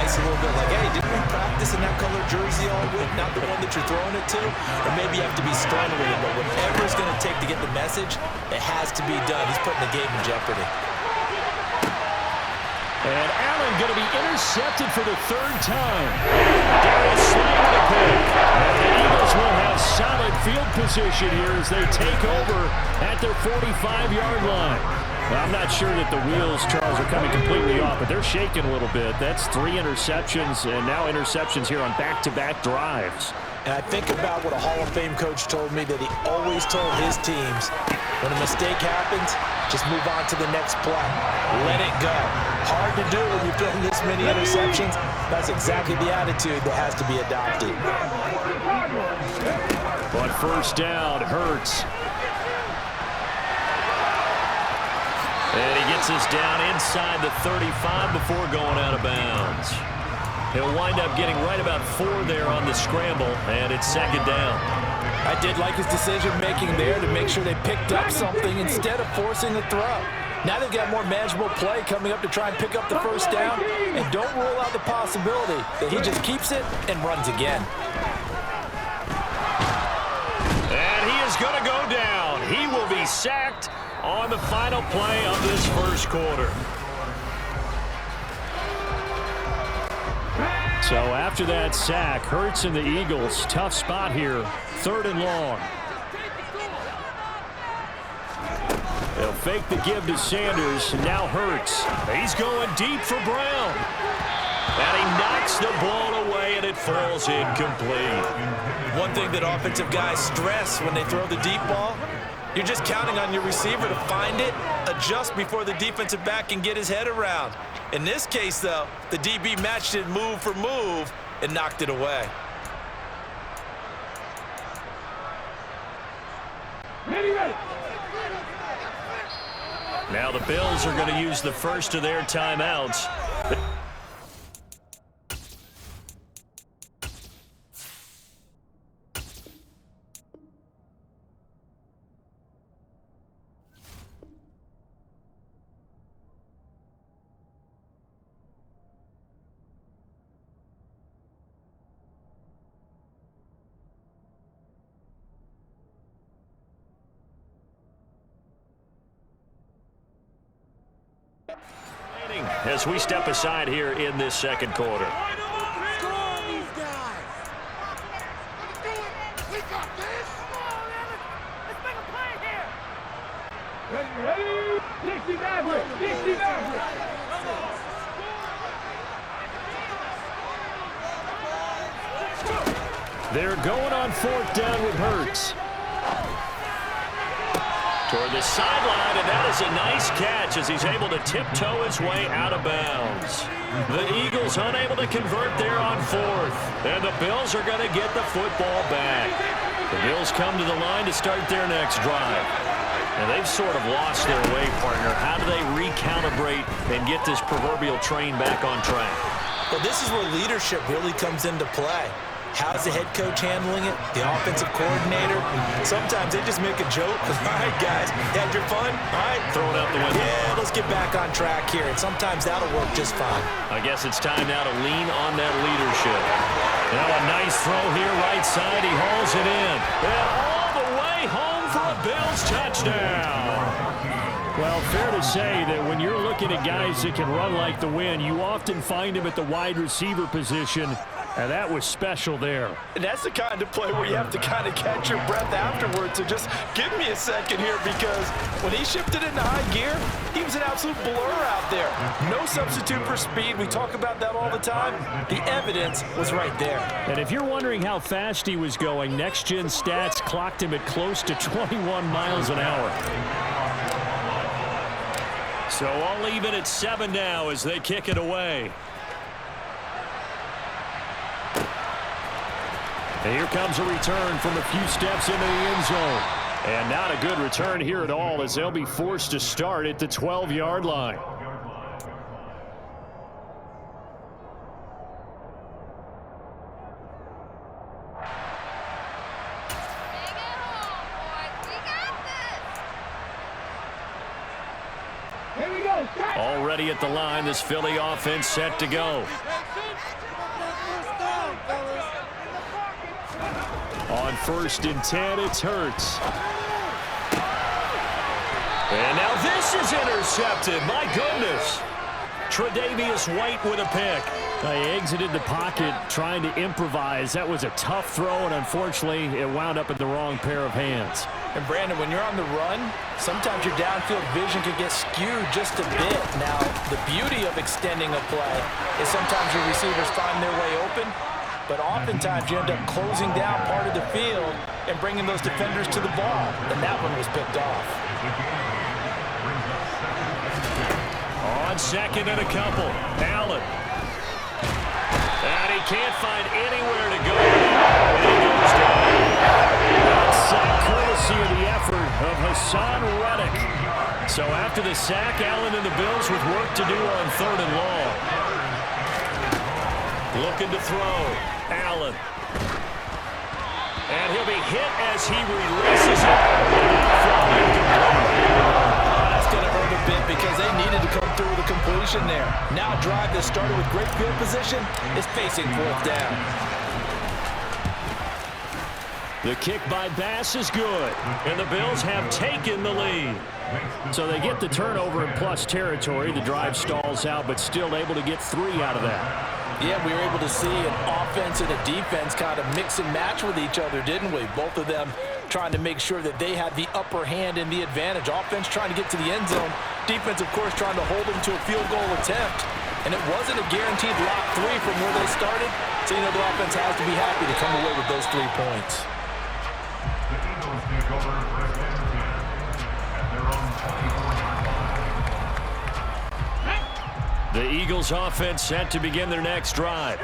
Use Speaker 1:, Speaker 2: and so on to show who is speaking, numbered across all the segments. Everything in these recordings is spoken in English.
Speaker 1: It's a little bit like, hey, didn't we practice in that color jersey all week, not the one that you're throwing it to? Or maybe you have to be stern with it, but whatever it's going to take to get the message, it has to be done. He's putting the game in jeopardy.
Speaker 2: And Allen going to be intercepted for the third time. Darius Slay the pick. And the Eagles will have solid field position here as they take over at their 45-yard line. Well, I'm not sure that the wheels, Charles, are coming completely off, but they're shaking a little bit. That's 3 interceptions, and now interceptions here on back-to-back drives.
Speaker 1: And I think about what a Hall of Fame coach told me that he always told his teams, when a mistake happens, just move on to the next play. Let it go. Hard to do when you're throwing this many interceptions. That's exactly the attitude that has to be adopted.
Speaker 2: But first down, Hurts. And he gets us down inside the 35 before going out of bounds. He'll wind up getting right about 4 there on the scramble, and it's second down.
Speaker 1: I did like his decision-making there to make sure they picked up something instead of forcing the throw. Now they've got more manageable play coming up to try and pick up the first down, and don't rule out the possibility that he just keeps it and runs again.
Speaker 2: And he is going to go down. He will be sacked on the final play of this first quarter. So after that sack, Hurts and the Eagles, tough spot here, 3rd and long. They'll fake the give to Sanders, and now Hurts. He's going deep for Brown. And he knocks the ball away, and it falls incomplete.
Speaker 1: One thing that offensive guys stress when they throw the deep ball, you're just counting on your receiver to find it, adjust before the defensive back can get his head around. In this case, though, the DB matched it move for move and knocked it away.
Speaker 2: Now the Bills are going to use the first of their timeouts. As we step aside here in this second quarter. They're going on 4th down with Hurts. Toward the sideline, and that is a nice catch as he's able to tiptoe his way out of bounds. The Eagles unable to convert there on 4th, and the Bills are going to get the football back. The Bills come to the line to start their next drive. And they've sort of lost their way, partner. How do they recalibrate and get this proverbial train back on track?
Speaker 1: Well, this is where leadership really comes into play. How's the head coach handling it? The offensive coordinator? Sometimes they just make a joke. All right, guys, had your fun? All right.
Speaker 2: Throw it out the window.
Speaker 1: Yeah, let's get back on track here. And sometimes that'll work just fine.
Speaker 2: I guess it's time now to lean on that leadership. Now a nice throw here right side. He hauls it in. And all the way home for a Bills touchdown. Well, fair to say that when you're looking at guys that can run like the wind, you often find them at the wide receiver position. And that was special there.
Speaker 1: And that's the kind of play where you have to kind of catch your breath afterwards. So just give me a second here, because when he shifted into high gear, he was an absolute blur out there. No substitute for speed. We talk about that all the time. The evidence was right there.
Speaker 2: And if you're wondering how fast he was going, Next Gen Stats clocked him at close to 21 miles an hour. So all even at 7 now as they kick it away. And here comes a return from a few steps into the end zone. And not a good return here at all, as they'll be forced to start at the 12-yard line. Already at the line, this Philly offense set to go. 1st and 10. It's Hurts. And now this is intercepted. My goodness. Tre'Davious White with a pick.
Speaker 3: He exited the pocket trying to improvise. That was a tough throw, and unfortunately, it wound up in the wrong pair of hands.
Speaker 1: And Brandon, when you're on the run, sometimes your downfield vision can get skewed just a bit. Now, the beauty of extending a play is sometimes your receivers find their way open, but oftentimes you end up closing down part of the field and bringing those defenders to the ball, and that one was picked off.
Speaker 2: On 2nd and a couple, Allen. And he can't find anywhere to go. And he goes down.
Speaker 3: Sack courtesy of the effort of Hassan Reddick. So after the sack, Allen and the Bills with work to do on 3rd and long.
Speaker 2: Looking to throw. Allen. And he'll be hit as he releases it.
Speaker 1: That's going to hurt a bit because they needed to come through with a completion there. Now a drive that started with great field position is facing 4th down.
Speaker 2: The kick by Bass is good, and the Bills have taken the lead.
Speaker 3: So they get the turnover in plus territory. The drive stalls out, but still able to get 3 out of that.
Speaker 1: Yeah, we were able to see an offense and a defense kind of mix and match with each other, didn't we? Both of them trying to make sure that they had the upper hand and the advantage. Offense trying to get to the end zone. Defense, of course, trying to hold them to a field goal attempt. And it wasn't a guaranteed lock 3 from where they started. So, you know, the offense has to be happy to come away with those 3 points.
Speaker 2: The Eagles offense set to begin their next drive.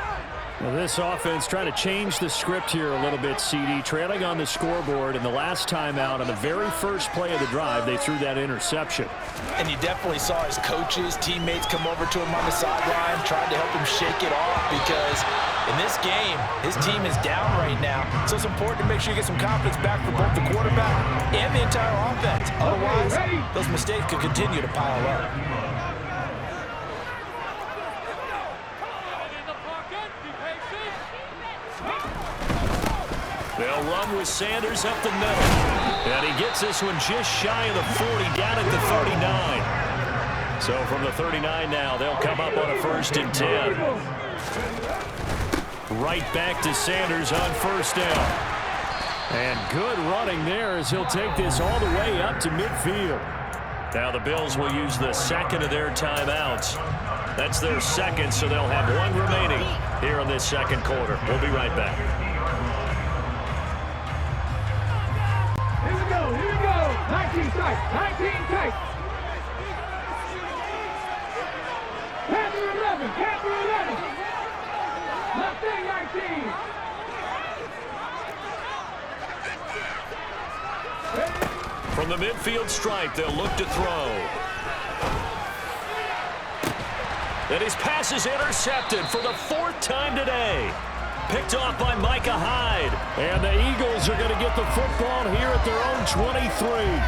Speaker 3: Well, this offense trying to change the script here a little bit, CD. Trailing on the scoreboard, and the last time out on the very first play of the drive, they threw that interception.
Speaker 1: And you definitely saw his coaches, teammates come over to him on the sideline, trying to help him shake it off because in this game, his team is down right now. So it's important to make sure you get some confidence back for both the quarterback and the entire offense. Otherwise, those mistakes could continue to pile up.
Speaker 2: They'll run with Sanders up the middle. And he gets this one just shy of the 40, down at the 39. So from the 39 now, they'll come up on a 1st and 10. Right back to Sanders on 1st down.
Speaker 3: And good running there as he'll take this all the way up to midfield.
Speaker 2: Now the Bills will use the 2nd of their timeouts. That's their 2nd, so they'll have 1 remaining here in this 2nd quarter. We'll be right back.
Speaker 4: Here we go. 19 tight. Panther 11. Left wing 19.
Speaker 2: From the midfield stripe, they'll look to throw. And his pass is intercepted for the 4th time today. Picked off by Micah Hyde.
Speaker 3: And the Eagles are going to get the football here at their own 23.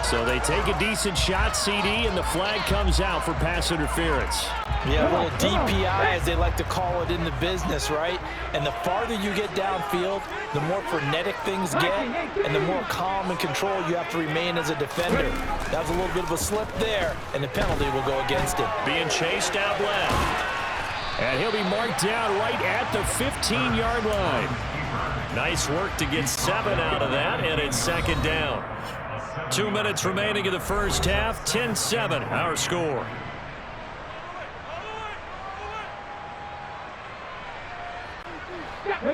Speaker 3: So they take a decent shot, CD, and the flag comes out for pass interference.
Speaker 1: Yeah, a little DPI, as they like to call it in the business, right? And the farther you get downfield, the more frenetic things get, and the more calm and control you have to remain as a defender. That was a little bit of a slip there, and the penalty will go against him.
Speaker 2: Being chased out left.
Speaker 3: And he'll be marked down right at the 15-yard line.
Speaker 2: Nice work to get 7 out of that, and it's 2nd down. 2 minutes remaining in the first half, 10-7, our score.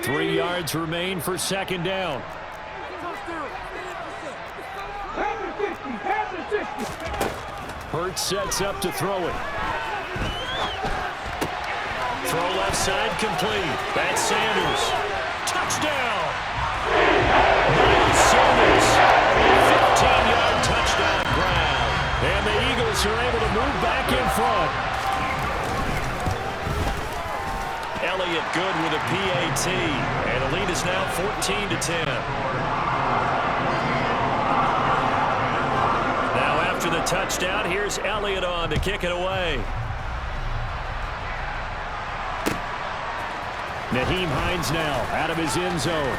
Speaker 3: Three yards remain for 2nd down. Hurts sets up to throw it.
Speaker 2: Throw left side complete. That's Sanders. Touchdown! Sanders. 15-yard touchdown ground.
Speaker 3: And the Eagles are able to move back in front.
Speaker 2: Elliott good with a PAT. And the lead is now 14-10. Now after the touchdown, here's Elliott on to kick it away.
Speaker 3: Nyheim Hines now out of his end zone.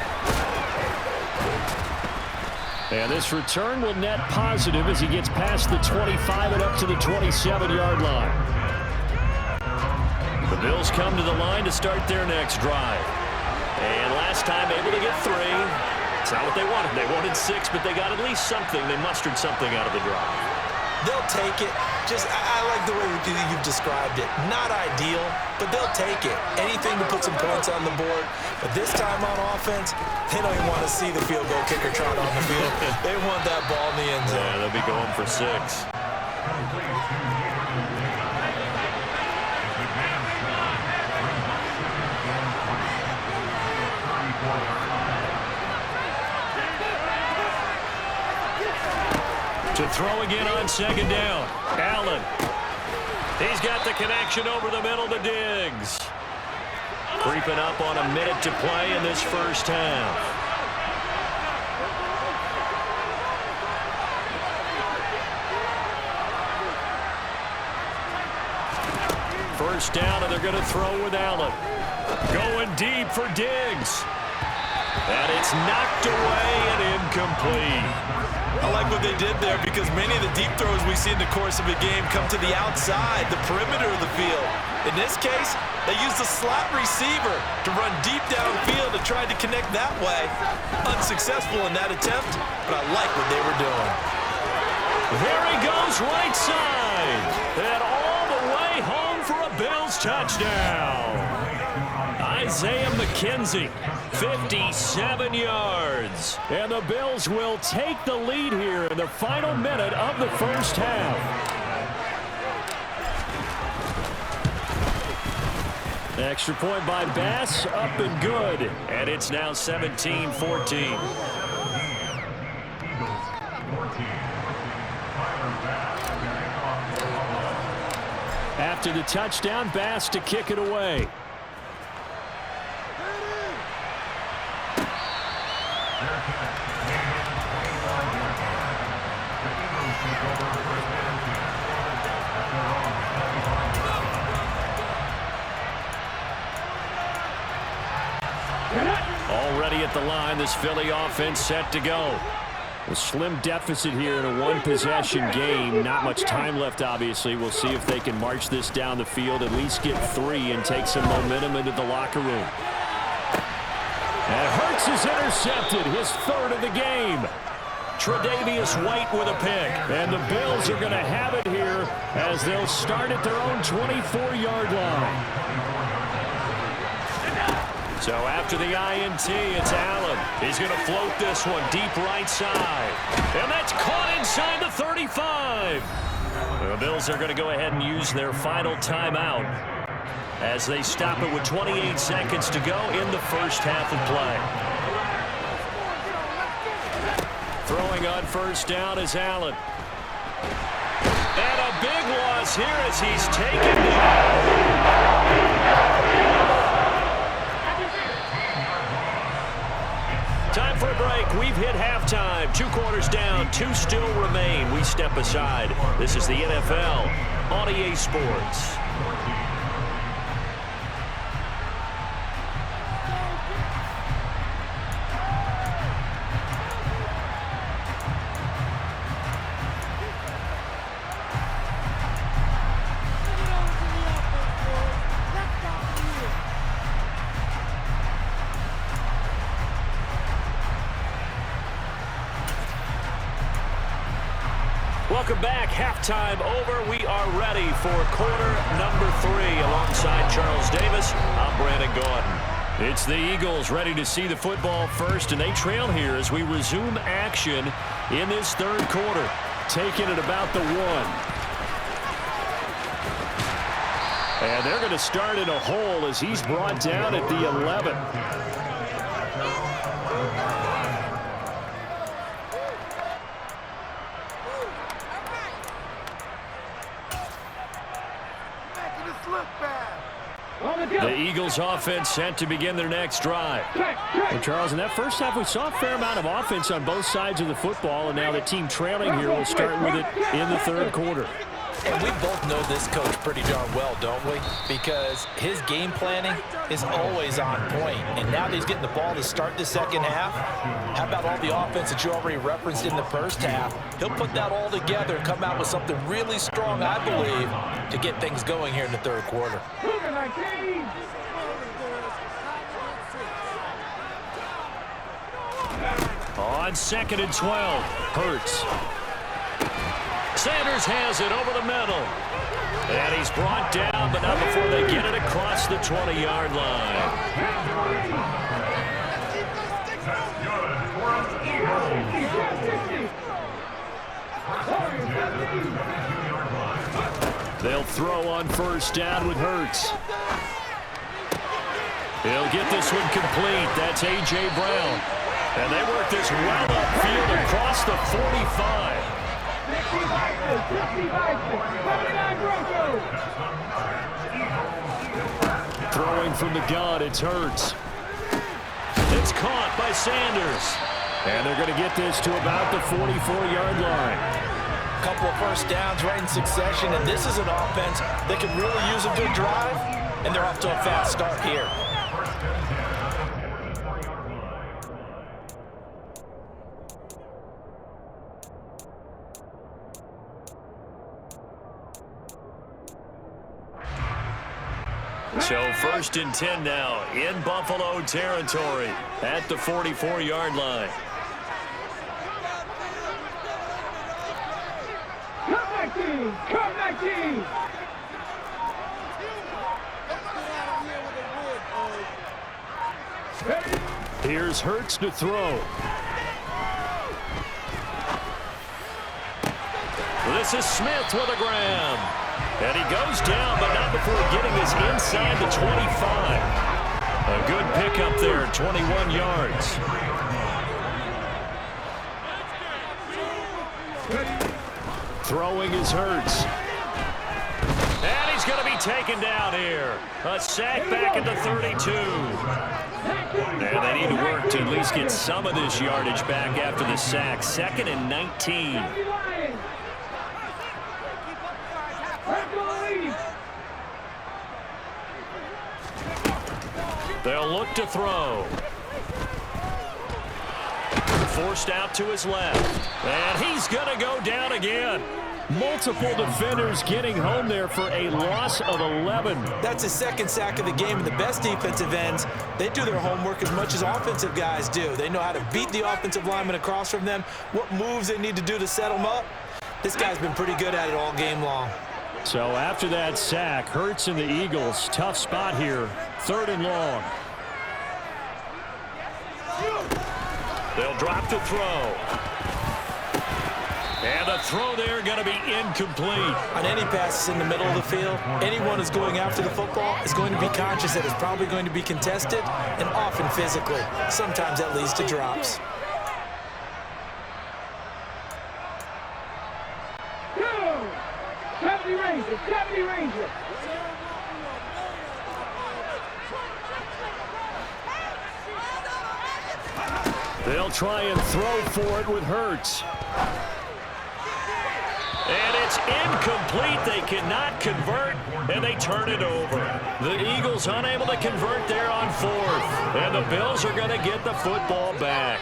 Speaker 3: And this return will net positive as he gets past the 25 and up to the 27-yard line.
Speaker 2: The Bills come to the line to start their next drive. And last time able to get 3. It's not what they wanted. They wanted 6, but they got at least something. They mustered something out of the drive.
Speaker 1: They'll take it. I like the way you've described it. Not ideal, but they'll take it. Anything to put some points on the board. But this time on offense, they don't even want to see the field goal kicker trot on the field. They want that ball in the end zone.
Speaker 2: Yeah, they'll be going for 6. To throw again on second down. Allen. He's got the connection over the middle to Diggs. Creeping up on a minute to play in this first half. First down, and they're going to throw with Allen. Going deep for Diggs. And it's knocked away and incomplete.
Speaker 1: I like what they did there because many of the deep throws we see in the course of a game come to the outside, the perimeter of the field. In this case, they used the slot receiver to run deep downfield and tried to connect that way. Unsuccessful in that attempt, but I like what they were doing.
Speaker 2: There he goes right side. And all the way home for a Bills touchdown. Isaiah McKenzie, 57 yards.
Speaker 3: And the Bills will take the lead here in the final minute of the first half. Extra point by Bass, up and good.
Speaker 2: And it's now 17-14.
Speaker 3: After the touchdown, Bass to kick it away.
Speaker 2: Already at the line, this Philly offense set to go.
Speaker 3: A slim deficit here in a one-possession game. Not much time left, obviously. We'll see if they can march this down the field, at least get 3 and take some momentum into the locker room. And Hurts is intercepted, his 3rd of the game.
Speaker 2: Tre'Davious White with a pick.
Speaker 3: And the Bills are going to have it here as they'll start at their own 24-yard line.
Speaker 2: So after the INT, it's Allen. He's going to float this one deep right side. And that's caught inside the 35. The Bills are going to go ahead and use their final timeout as they stop it with 28 seconds to go in the first half of play. Throwing on first down is Allen. And a big loss here as he's taken down. Time for a break. We've hit halftime. 2 quarters down. 2 still remain. We step aside. This is the NFL on EA Sports. Welcome back. Halftime over. We are ready for quarter number 3. Alongside Charles Davis, I'm Brandon Gordon.
Speaker 3: It's the Eagles ready to see the football first, and they trail here as we resume action in this 3rd quarter. Taking it about the 1. And they're going to start in a hole as he's brought down at the 11. The Eagles offense set to begin their next drive. Well, Charles, in that first half, we saw a fair amount of offense on both sides of the football, and now the team trailing here will start with it in the 3rd quarter.
Speaker 1: And we both know this coach pretty darn well, don't we? Because his game planning is always on point. And now that he's getting the ball to start the second half, how about all the offense that you already referenced in the first half? He'll put that all together and come out with something really strong, I believe, to get things going here in the third quarter.
Speaker 2: On 2nd and 12, Hurts. Sanders has it over the middle. And he's brought down, but not before they get it across the 20-yard line. They'll throw on first down with Hurts. He'll get this one complete. That's A.J. Brown. And they work this well upfield across the 45. Throwing from the gun, it's Hurts. It's caught by Sanders. And they're going to get this to about the 44-yard line.
Speaker 1: Couple of first downs right in succession, and this is an offense that can really use a good drive, and they're off to a fast start here.
Speaker 2: So 1st and 10 now in Buffalo territory at the 44-yard line.
Speaker 4: Come back, team! Come back, team!
Speaker 2: Here's Hurts to throw. This is Smith with a grab. And he goes down, but not before getting his inside the 25. A good pickup there, 21 yards. Throwing is Hurts. And he's going to be taken down here. A sack back at the 32. And they need to work to at least get some of this yardage back after the sack. 2nd and 19. They'll look to throw. Forced out to his left. And he's going to go down again.
Speaker 3: Multiple defenders getting home there for a loss of 11.
Speaker 1: That's his second sack of the game, and the best defensive ends, they do their homework as much as offensive guys do. They know how to beat the offensive lineman across from them, what moves they need to do to set them up. This guy's been pretty good at it all game long.
Speaker 3: So after that sack, Hurts and the Eagles, tough spot here, 3rd and long.
Speaker 2: They'll drop to throw. And the throw there going to be incomplete.
Speaker 1: On any passes in the middle of the field, anyone who's going after the football is going to be conscious that it's probably going to be contested and often physically. Sometimes that leads to drops.
Speaker 4: Deputy Ranger.
Speaker 2: They'll try and throw for it with Hurts. And it's incomplete. They cannot convert, and they turn it over. The Eagles unable to convert there on 4th. And the Bills are going to get the football back.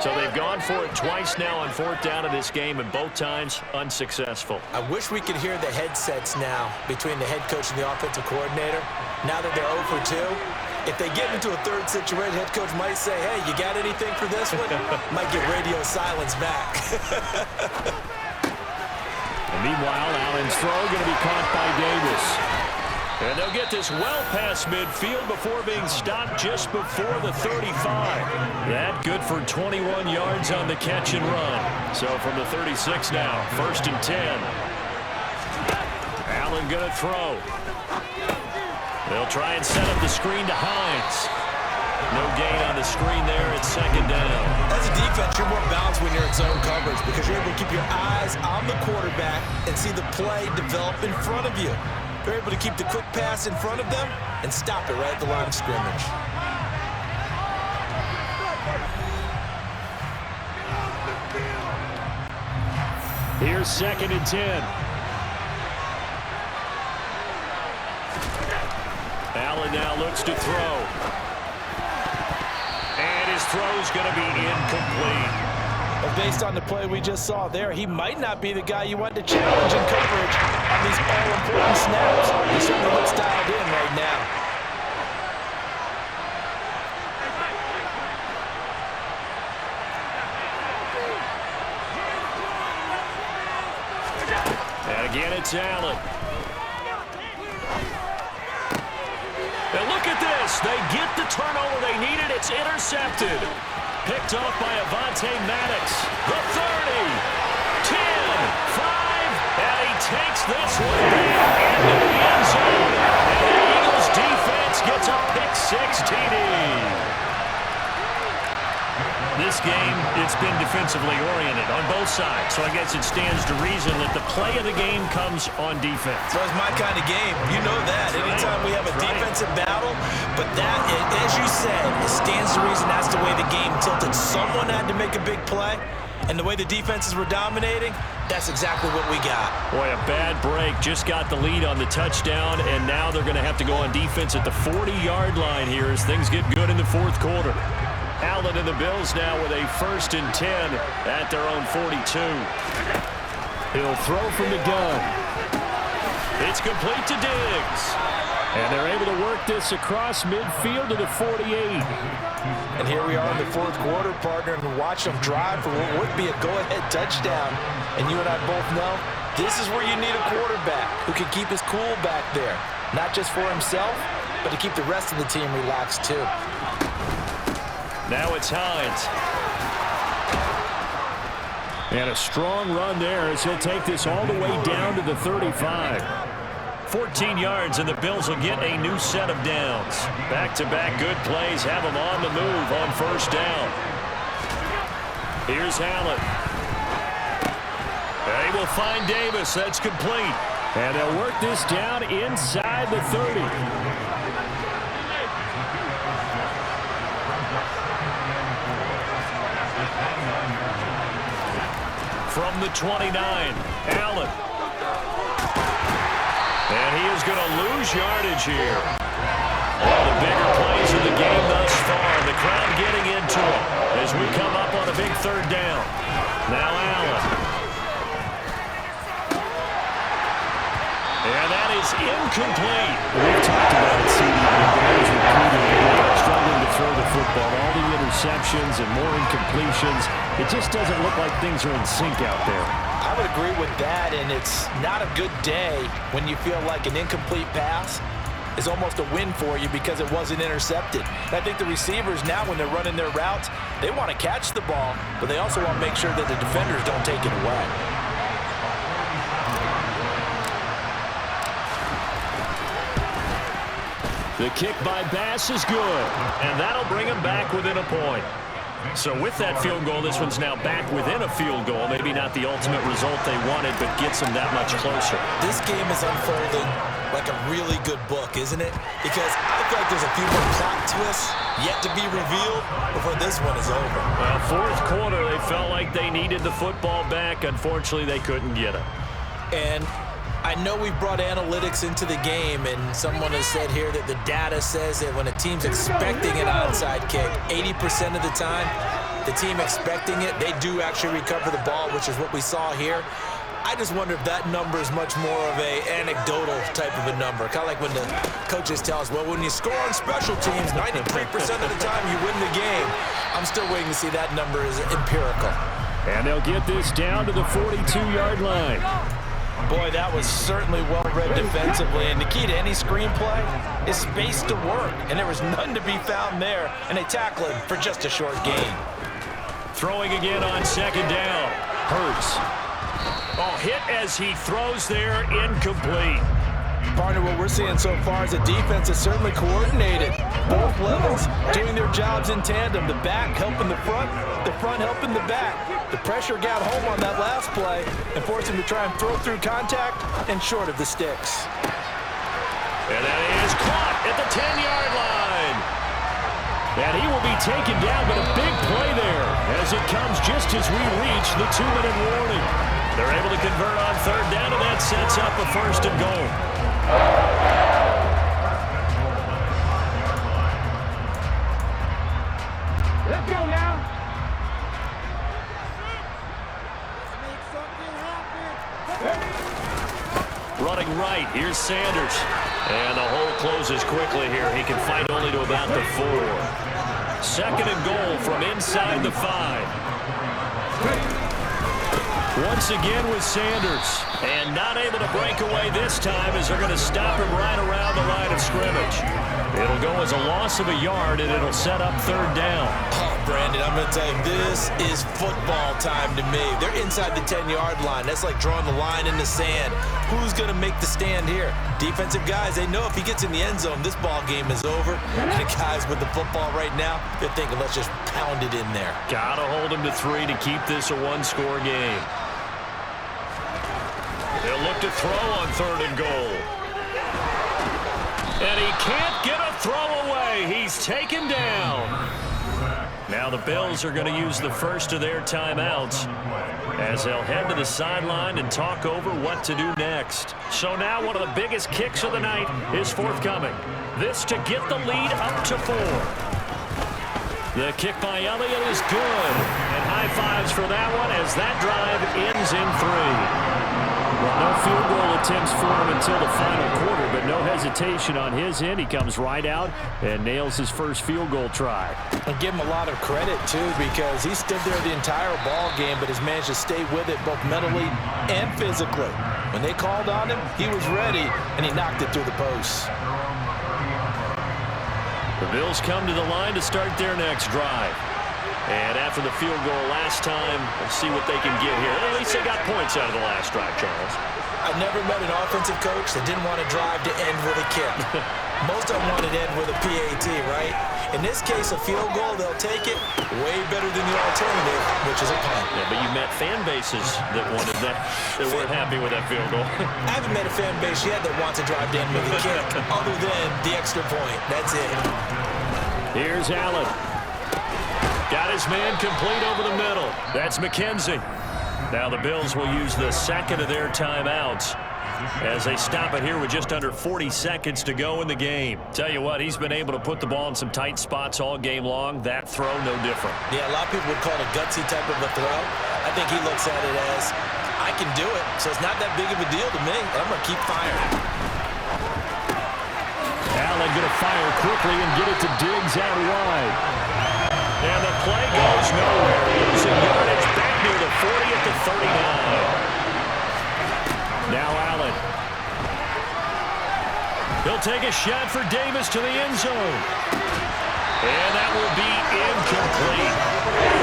Speaker 2: So they've gone for it twice now on 4th down in this game, and both times unsuccessful.
Speaker 1: I wish we could hear the headsets now between the head coach and the offensive coordinator. Now that they're 0 for 2, if they get into a third situation, head coach might say, hey, you got anything for this one? Might get radio silence back.
Speaker 2: And meanwhile, Allen's throw going to be caught by Davis. And they'll get this well past midfield before being stopped just before the 35. That good for 21 yards on the catch and run. So from the 36 now, 1st and 10. Allen going to throw. They'll try and set up the screen to Hines. No gain on the screen there. It's 2nd down.
Speaker 1: As a defense, you're more balanced when you're in zone coverage because you're able to keep your eyes on the quarterback and see the play develop in front of you. They're able to keep the quick pass in front of them and stop it right at the line of scrimmage.
Speaker 2: Here's 2nd and 10. Allen now looks to throw. And his throw's going to be incomplete.
Speaker 1: Well, based on the play we just saw there, he might not be the guy you want to challenge in coverage on these all-important snaps. He certainly looks dialed in right now.
Speaker 2: And again, it's Allen. And look at this. They get the turnover they needed. It's intercepted. Picked off by Avonte Maddox. The 30, 10, 5, and he takes this one back into the end zone. And the Eagles defense gets a pick-6 TD. This game, it's been defensively oriented on both sides, so I guess it stands to reason that the play of the game comes on defense.
Speaker 1: So it's my kind of game. You know that. Anytime we have a defensive battle, but that, as you said, it stands to reason that's the way the game tilted. Someone had to make a big play, and the way the defenses were dominating, that's exactly what we got.
Speaker 2: Boy, a bad break. Just got the lead on the touchdown, and now they're going to have to go on defense at the 40-yard line here as things get good in the fourth quarter. Allen and the Bills now with a 1st and 10 at their own 42.
Speaker 3: He'll throw from the gun.
Speaker 2: It's complete to Diggs.
Speaker 3: And they're able to work this across midfield to the 48.
Speaker 1: And here we are in the fourth quarter, partner, and watch them drive for what would be a go-ahead touchdown. And you and I both know this is where you need a quarterback who can keep his cool back there. Not just for himself, but to keep the rest of the team relaxed too.
Speaker 2: Now it's Hines.
Speaker 3: And a strong run there as he'll take this all the way down to the 35.
Speaker 2: 14 yards, and the Bills will get a new set of downs. Back-to-back good plays have them on the move on 1st down. Here's Allen. They will find Davis. That's complete.
Speaker 3: And they'll work this down inside the 30.
Speaker 2: From the 29, Allen. And he is going to lose yardage here. One of the bigger plays of the game thus far. The crowd getting into it as we come up on a big 3rd down. Now Allen. And that is incomplete.
Speaker 3: We've talked about it, CD. The Bears repeatedly struggling to throw the football. All the interceptions and more incompletions. It just doesn't look like things are in sync out there.
Speaker 1: I would agree with that, and it's not a good day when you feel like an incomplete pass is almost a win for you because it wasn't intercepted. And I think the receivers now, when they're running their routes, they want to catch the ball, but they also want to make sure that the defenders don't take it away.
Speaker 3: The kick by Bass is good.
Speaker 2: And that'll bring him back within a point. So with that field goal, this one's now back within a field goal. Maybe not the ultimate result they wanted, but gets them that much closer.
Speaker 1: This game is unfolding like a really good book, isn't it? Because I feel like there's a few more plot twists yet to be revealed before this one is over.
Speaker 2: Well, fourth quarter, they felt like they needed the football back. Unfortunately, they couldn't get it.
Speaker 1: And I know we've brought analytics into the game, and someone has said here that the data says that when a team's expecting an onside kick, 80% of the time, the team expecting it, they do actually recover the ball, which is what we saw here. I just wonder if that number is much more of a anecdotal type of a number. Kind of like when the coaches tell us, well, when you score on special teams, 93% of the time you win the game. I'm still waiting to see that number is empirical.
Speaker 3: And they'll get this down to the 42-yard line.
Speaker 1: Boy, that was certainly well-read defensively, and the key to any screenplay is space to work, and there was none to be found there, and they tackle him for just a short gain.
Speaker 2: Throwing again on 2nd down. Hurts. Oh, hit as he throws there, incomplete.
Speaker 1: Partner, what we're seeing so far is a defense is certainly coordinated. Both levels doing their jobs in tandem. The back helping the front helping the back. The pressure got home on that last play and forced him to try and throw through contact and short of the sticks.
Speaker 2: And that is caught at the 10-yard line.
Speaker 3: And he will be taken down, but a big play there as it comes just as we reach the 2-minute warning.
Speaker 2: They're able to convert on 3rd down, and that sets up a 1st and goal. right. Here's Sanders. And the hole closes quickly here. He can fight only to about the 4. 2nd and goal from inside the 5. Once again with Sanders. And not able to break away this time as they're going to stop him right around the line of scrimmage. It'll go as a loss of a yard, and it'll set up 3rd down.
Speaker 1: Oh, Brandon, I'm going to tell you, this is football time to me. They're inside the 10-yard line. That's like drawing the line in the sand. Who's going to make the stand here? Defensive guys, they know if he gets in the end zone, this ball game is over. And the guys with the football right now, they're thinking, let's just pound it in there.
Speaker 2: Got to hold him to 3 to keep this a 1-score game. They'll look to throw on 3rd and goal. And he can't get a throw away. He's taken down. Now the Bills are going to use the first of their timeouts as they'll head to the sideline and talk over what to do next. So now one of the biggest kicks of the night is forthcoming. This to get the lead up to 4. The kick by Elliott is good. And high fives for that one as that drive ends in 3. Well, no field goal attempts for him until the final quarter, but no hesitation on his end. He comes right out and nails his first field goal try.
Speaker 1: And give him a lot of credit, too, because he stood there the entire ball game, but has managed to stay with it both mentally and physically. When they called on him, he was ready, and he knocked it through the posts.
Speaker 2: The Bills come to the line to start their next drive. And after the field goal last time, let's see what they can get here. At least they got points out of the last drive, Charles.
Speaker 1: I've never met an offensive coach that didn't want to drive to end with a kick. Most of them wanted to end with a PAT, right? In this case, a field goal, they'll take it way better than the alternative, which is a punt.
Speaker 2: Yeah, but you met fan bases that wanted that, that weren't happy with that field goal.
Speaker 1: I haven't met a fan base yet that wants to drive to end with a kick, other than the extra point. That's it.
Speaker 2: Here's Allen. Got his man complete over the middle. That's McKenzie. Now the Bills will use the 2nd of their timeouts as they stop it here with just under 40 seconds to go in the game. Tell you what, he's been able to put the ball in some tight spots all game long. That throw, no different.
Speaker 1: Yeah, a lot of people would call it a gutsy type of a throw. I think he looks at it as, I can do it, so it's not that big of a deal to me. I'm going to keep firing.
Speaker 3: Allen going to fire quickly and get it to Diggs out wide.
Speaker 2: And the play goes nowhere. Losing yardage back near the 40 at the 39.
Speaker 3: Now Allen.
Speaker 2: He'll take a shot for Davis to the end zone. And that will be incomplete.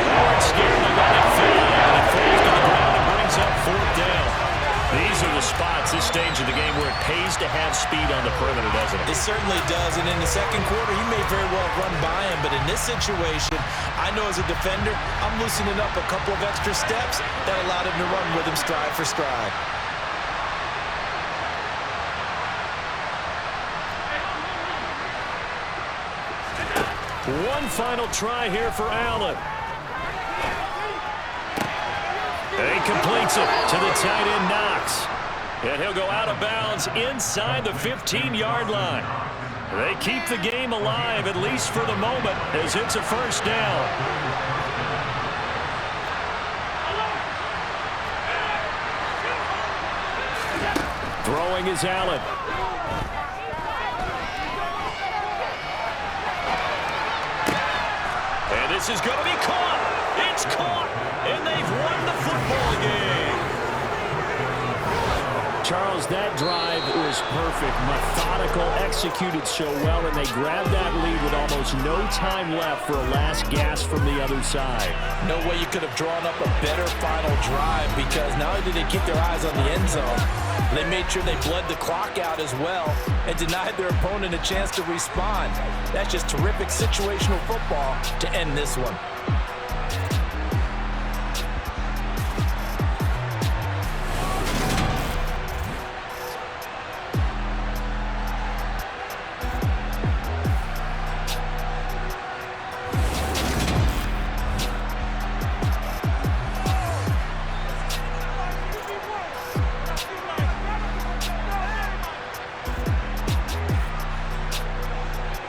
Speaker 2: Howard scared to let it fly, and it falls to the ground and brings up 4th down. These are the spots, this stage of the game, where it pays to have speed on the perimeter, doesn't it?
Speaker 1: It certainly does, and in the second quarter, he may very well run by him, but in this situation, I know as a defender, I'm loosening up a couple of extra steps that allowed him to run with him stride for stride.
Speaker 2: One final try here for Allen. And he completes it to the tight end, Knox. And he'll go out of bounds inside the 15-yard line. They keep the game alive, at least for the moment, as it's a 1st down.
Speaker 3: Throwing is Allen.
Speaker 2: And this is going to be caught. It's caught. And they've won the football game.
Speaker 3: Charles, that drive was perfect. Methodical, executed so well, and they grabbed that lead with almost no time left for a last gasp from the other side.
Speaker 1: No way you could have drawn up a better final drive, because not only did they keep their eyes on the end zone, they made sure they bled the clock out as well and denied their opponent a chance to respond. That's just terrific situational football to end this one.